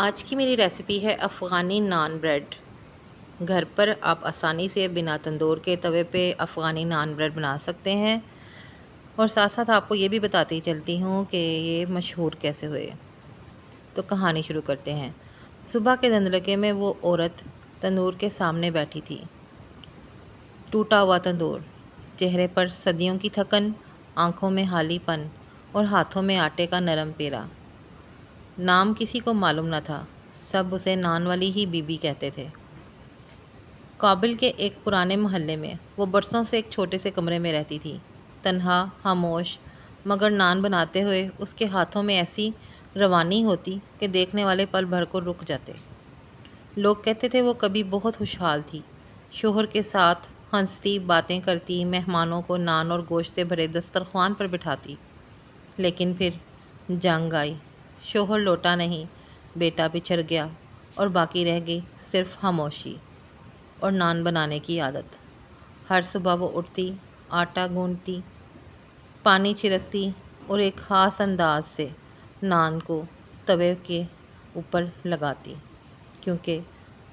آج کی میری ریسیپی ہے افغانی نان بریڈ۔ گھر پر آپ آسانی سے بنا تندور کے توے پہ افغانی نان بریڈ بنا سکتے ہیں، اور ساتھ ساتھ آپ کو یہ بھی بتاتی چلتی ہوں کہ یہ مشہور کیسے ہوئے۔ تو کہانی شروع کرتے ہیں۔ صبح کے دھندلکے میں وہ عورت تندور کے سامنے بیٹھی تھی۔ ٹوٹا ہوا تندور، چہرے پر صدیوں کی تھکن، آنکھوں میں حالی پن اور ہاتھوں میں آٹے کا نرم پیرا۔ نام کسی کو معلوم نہ تھا، سب اسے نان والی ہی بی بی کہتے تھے۔ کابل کے ایک پرانے محلے میں وہ برسوں سے ایک چھوٹے سے کمرے میں رہتی تھی، تنہا، خاموش، مگر نان بناتے ہوئے اس کے ہاتھوں میں ایسی روانی ہوتی کہ دیکھنے والے پل بھر کو رک جاتے۔ لوگ کہتے تھے وہ کبھی بہت خوشحال تھی، شوہر کے ساتھ ہنستی، باتیں کرتی، مہمانوں کو نان اور گوشت سے بھرے دسترخوان پر بٹھاتی۔ لیکن پھر جنگ آئی، شوہر لوٹا نہیں، بیٹا بچھڑ گیا، اور باقی رہ گئی صرف خاموشی اور نان بنانے کی عادت۔ ہر صبح وہ اٹھتی، آٹا گوندتی، پانی چھڑکتی اور ایک خاص انداز سے نان کو توے کے اوپر لگاتی، کیونکہ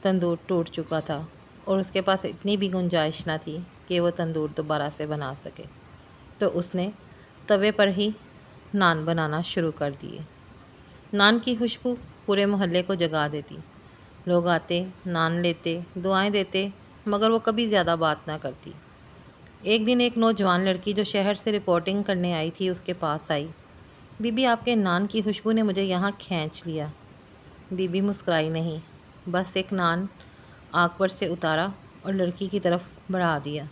تندور ٹوٹ چکا تھا اور اس کے پاس اتنی بھی گنجائش نہ تھی کہ وہ تندور دوبارہ سے بنا سکے۔ تو اس نے توے پر ہی نان بنانا شروع کر دیے۔ نان کی خوشبو پورے محلے کو جگا دیتی۔ لوگ آتے، نان لیتے، دعائیں دیتے، مگر وہ کبھی زیادہ بات نہ کرتی۔ ایک دن ایک نوجوان لڑکی جو شہر سے رپورٹنگ کرنے آئی تھی اس کے پاس آئی۔ بی بی، آپ کے نان کی خوشبو نے مجھے یہاں کھینچ لیا۔ بی بی مسکرائی نہیں، بس ایک نان آگ پر سے اتارا اور لڑکی کی طرف بڑھا دیا۔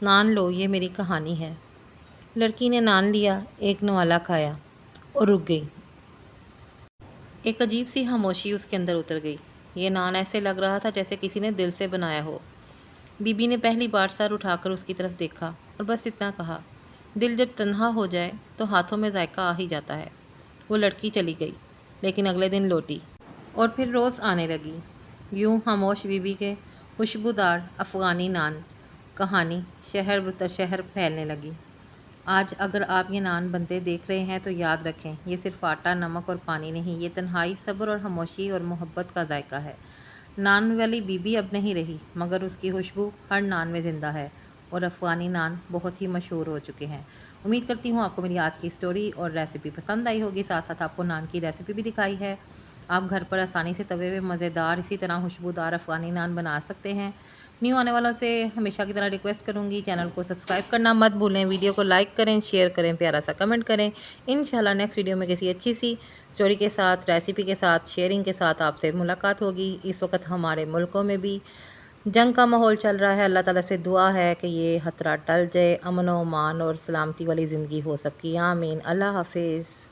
نان لو، یہ میری کہانی ہے۔ لڑکی نے نان لیا، ایک نوالا کھایا اور رک گئی۔ ایک عجیب سی خاموشی اس کے اندر اتر گئی۔ یہ نان ایسے لگ رہا تھا جیسے کسی نے دل سے بنایا ہو۔ بی بی نے پہلی بار سر اٹھا کر اس کی طرف دیکھا اور بس اتنا کہا، دل جب تنہا ہو جائے تو ہاتھوں میں ذائقہ آ ہی جاتا ہے۔ وہ لڑکی چلی گئی، لیکن اگلے دن لوٹی اور پھر روز آنے لگی۔ یوں خاموش بی بی کے خوشبودار افغانی نان کہانی شہر بر شہر پھیلنے لگی۔ آج اگر آپ یہ نان بنتے دیکھ رہے ہیں تو یاد رکھیں، یہ صرف آٹا، نمک اور پانی نہیں، یہ تنہائی، صبر اور خاموشی اور محبت کا ذائقہ ہے۔ نان والی بی بی اب نہیں رہی، مگر اس کی خوشبو ہر نان میں زندہ ہے، اور افغانی نان بہت ہی مشہور ہو چکے ہیں۔ امید کرتی ہوں آپ کو میری آج کی سٹوری اور ریسیپی پسند آئی ہوگی، ساتھ ساتھ آپ کو نان کی ریسیپی بھی دکھائی ہے۔ آپ گھر پر آسانی سے توے پہ مزیدار اسی طرح خوشبودار افغانی نان بنا سکتے ہیں۔ نیو آنے والوں سے ہمیشہ کی طرح ریکویسٹ کروں گی، چینل کو سبسکرائب کرنا مت بھولیں، ویڈیو کو لائک کریں، شیئر کریں، پیارا سا کمنٹ کریں۔ انشاءاللہ نیکسٹ ویڈیو میں کسی اچھی سی سٹوری کے ساتھ، ریسیپی کے ساتھ، شیئرنگ کے ساتھ آپ سے ملاقات ہوگی۔ اس وقت ہمارے ملکوں میں بھی جنگ کا ماحول چل رہا ہے، اللہ تعالیٰ سے دعا ہے کہ یہ خطرہ ٹل جائے، امن و امان اور سلامتی والی زندگی ہو سب کی، آمین۔ اللہ حافظ۔